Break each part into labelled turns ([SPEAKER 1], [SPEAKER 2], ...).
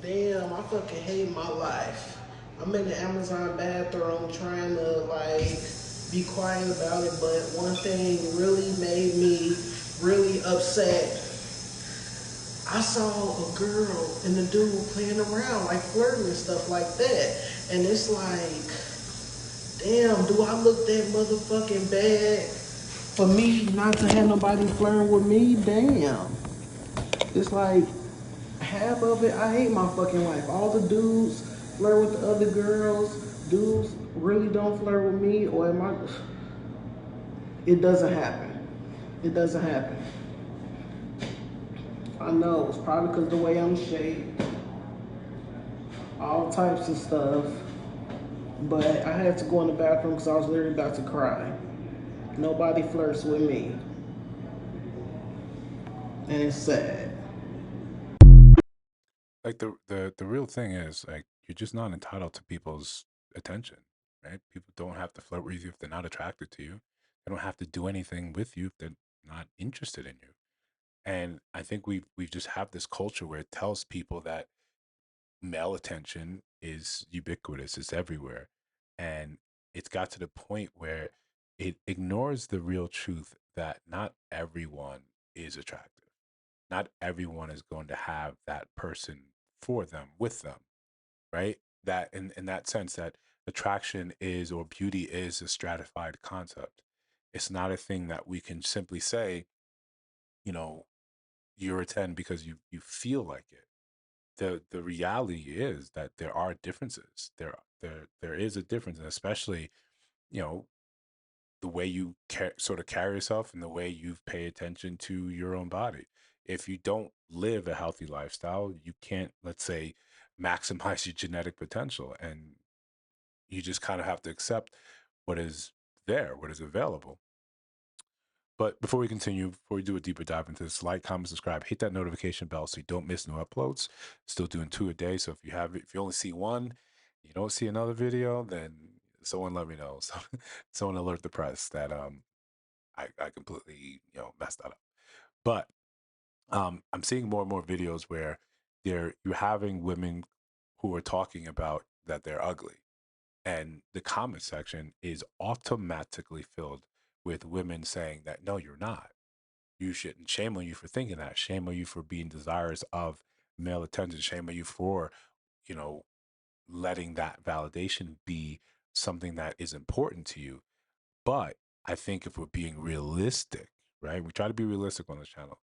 [SPEAKER 1] Damn, I fucking hate my life. I'm in the Amazon bathroom trying to be quiet about it, but one thing really made me really upset. I saw a girl and a dude playing around, like flirting and stuff like that. And it's like, damn, do I look that motherfucking bad for me not to have nobody flirting with me? Damn. It's like half of it, I hate my fucking life. All the dudes flirt with the other girls. Dudes really don't flirt with me, or am I? It doesn't happen. It doesn't happen. I know it's probably because the way I'm shaped, all types of stuff. But I had to go in the bathroom because I was literally about to cry. Nobody flirts with me, and it's sad.
[SPEAKER 2] Like the real thing is like you're just not entitled to people's attention, right? People don't have to flirt with you if they're not attracted to you. They don't have to do anything with you if they're not interested in you. And I think we've just have this culture where it tells people that male attention is ubiquitous, it's everywhere. And it's got to the point where it ignores the real truth that not everyone is attractive. Not everyone is going to have that person for them, with them, right? That in that sense that attraction is or beauty is a stratified concept. It's not a thing that we can simply say, you know, you're a 10 because you feel like it. The reality is that there are differences. There is a difference, and especially, you know, the way you sort of carry yourself and the way you pay attention to your own body. If you don't live a healthy lifestyle, you can't, let's say, maximize your genetic potential. And you just kind of have to accept what is there, what is available. But before we continue, before we do a deeper dive into this, like, comment, subscribe, hit that notification bell so you don't miss new uploads. Still doing two a day. So if you only see one, you don't see another video, then someone let me know. So someone alert the press that I completely messed that up. But I'm seeing more and more videos where you're having women who are talking about that they're ugly, and the comment section is automatically filled with women saying that no, you're not. You shouldn't. Shame on you for thinking that. Shame on you for being desirous of male attention. Shame on you for you know letting that validation be something that is important to you. But I think if we're being realistic, right? We try to be realistic on this channel,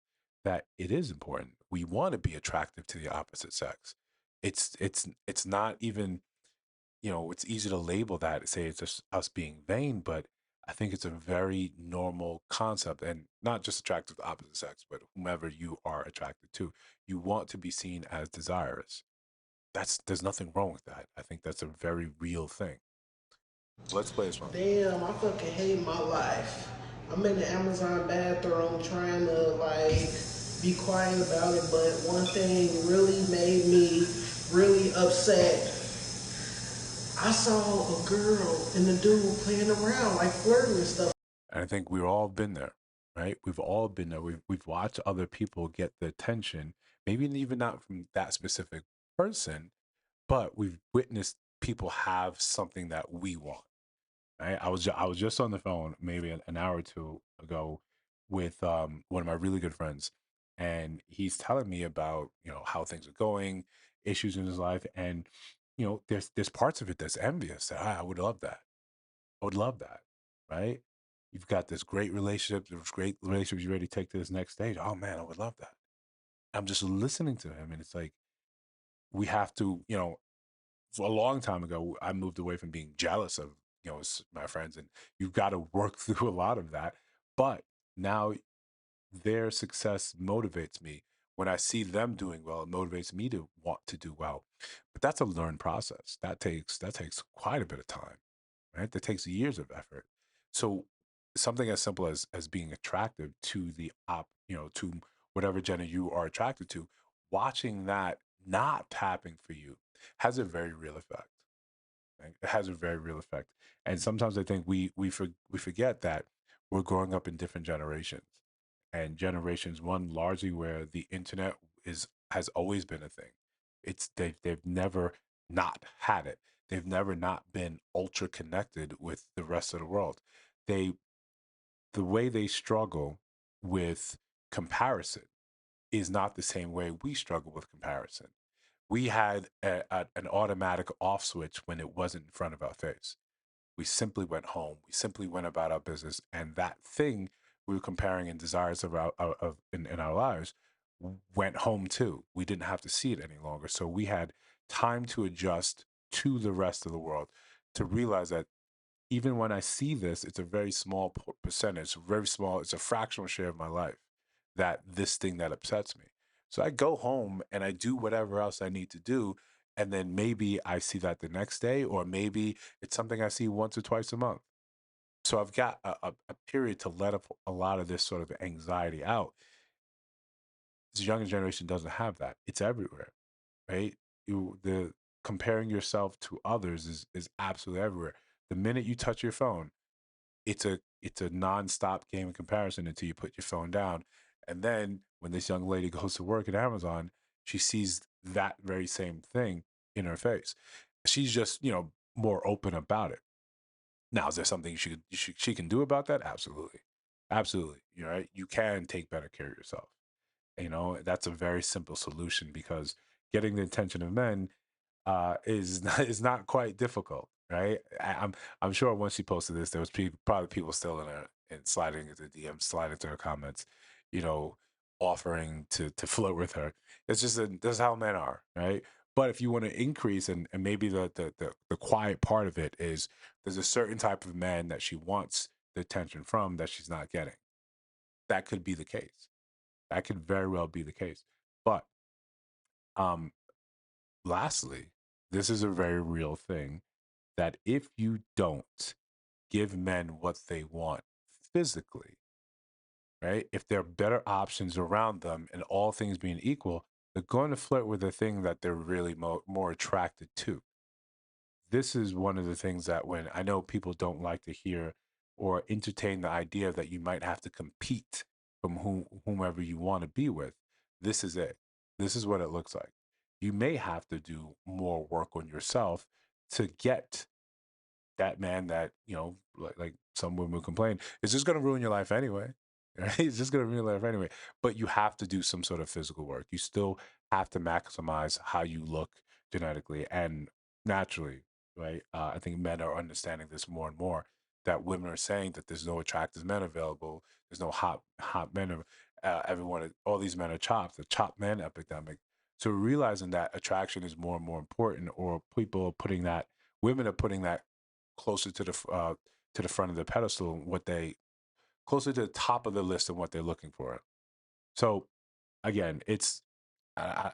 [SPEAKER 2] that it is important. We want to be attractive to the opposite sex. It's not even, it's easy to label that, say it's just us being vain, but I think it's a very normal concept, and not just attractive to the opposite sex, but whomever you are attracted to. You want to be seen as desirous. There's nothing wrong with that. I think that's a very real thing. Let's play this one.
[SPEAKER 1] Damn, I fucking hate my life. I'm in the Amazon bathroom trying to be quiet about it, but one thing really made me really upset. I saw a girl and a dude playing around, like flirting and stuff.
[SPEAKER 2] And I think we've all been there, right? We've all been there. We've watched other people get the attention, maybe even not from that specific person, but we've witnessed people have something that we want. Right? I was just on the phone maybe an hour or two ago with one of my really good friends, and he's telling me about how things are going, issues in his life, and there's parts of it that's envious. That I would love that. I would love that, right? You've got this great relationship, this great relationship you're ready to take to this next stage. Oh man, I would love that. I'm just listening to him, and it's like we have to, a long time ago, I moved away from being jealous of my friends, and you've got to work through a lot of that. But now their success motivates me. When I see them doing well, it motivates me to want to do well. But that's a learned process. That takes quite a bit of time, right? That takes years of effort. So something as simple as being attractive to to whatever gender you are attracted to, watching that not happen for you has a very real effect. Right? It has a very real effect. And sometimes I think we forget that we're growing up in different generations, and generations one largely where the internet is has always been a thing. They've never not had it. They've never not been ultra connected with the rest of the world. They The way they struggle with comparison is not the same way we struggle with comparison. We had an automatic off switch when it wasn't in front of our face. We simply went home. We simply went about our business, and that thing we were comparing in desires of in our lives went home too. We didn't have to see it any longer, so we had time to adjust to the rest of the world, to realize that even when I see this, it's a very small percentage, very small. It's a fractional share of my life, that this thing that upsets me. So I go home and I do whatever else I need to do. And then maybe I see that the next day, or maybe it's something I see once or twice a month. So I've got a period to let up a lot of this sort of anxiety out. This younger generation doesn't have that. It's everywhere, right? The comparing yourself to others is absolutely everywhere. The minute you touch your phone, it's a nonstop game of comparison until you put your phone down. And then when this young lady goes to work at Amazon, she sees that very same thing in her face. She's just, more open about it. Now, is there something she can do about that? Absolutely. Absolutely. You're right. You can take better care of yourself. That's a very simple solution, because getting the attention of men is not quite difficult, right? I'm sure once she posted this, there was probably people still in her and sliding into DMs, sliding into her comments, you know, offering to flirt with her. It's just that's how men are, right? But if you want to increase, and maybe the quiet part of it is, there's a certain type of man that she wants the attention from that she's not getting. That could be the case. That could very well be the case. But um, lastly, this is a very real thing, that if you don't give men what they want physically, right? If there are better options around them, and all things being equal, they're going to flirt with the thing that they're really more attracted to. This is one of the things that, when I know people don't like to hear or entertain the idea that you might have to compete from whomever you want to be with, this is it. This is what it looks like. You may have to do more work on yourself to get that man that, like some women complain, it's just going to ruin your life anyway. Right? It's just going to ruin your life anyway. But you have to do some sort of physical work. You still have to maximize how you look genetically and naturally, right? I think men are understanding this more and more, that women are saying that there's no attractive men available. There's no hot men. Everyone, all these men are chopped. The chopped men epidemic. So realizing that attraction is more and more important, or people are putting that, women are putting that closer to the front of the pedestal, what they closer to the top of the list of what they're looking for. So again, it's I,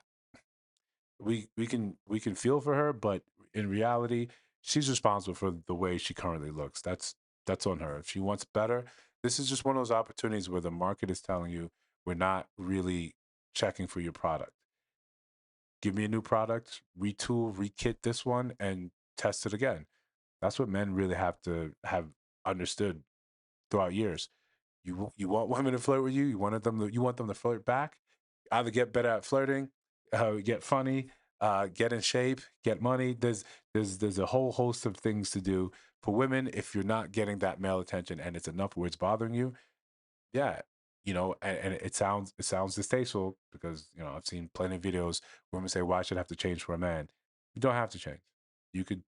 [SPEAKER 2] we can feel for her, but in reality, she's responsible for the way she currently looks. That's on her. If she wants better, this is just one of those opportunities where the market is telling you, we're not really checking for your product. Give me a new product, retool, rekit this one, and test it again. That's what men really have to have understood throughout years. You want women to flirt with you. You want them to flirt back. Either get better at flirting, get funny, get in shape, get money. There's a whole host of things to do for women. If you're not getting that male attention and it's enough where it's bothering you, yeah, and it sounds distasteful, because I've seen plenty of videos where women say, "Why should I have to change for a man?" You don't have to change. You could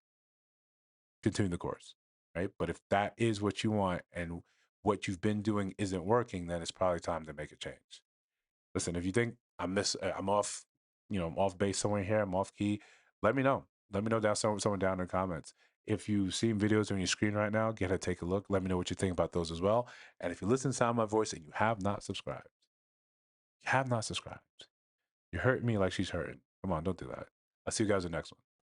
[SPEAKER 2] continue the course, right? But if that is what you want, and what you've been doing isn't working, then it's probably time to make a change. Listen, if you think I'm off, I'm off base somewhere here, I'm off key, let me know. Let me know down someone down in the comments. If you've seen videos on your screen right now, get to take a look. Let me know what you think about those as well. And if you listen to sound my voice and you have not subscribed, you're hurting me like she's hurting. Come on, don't do that. I'll see you guys in the next one.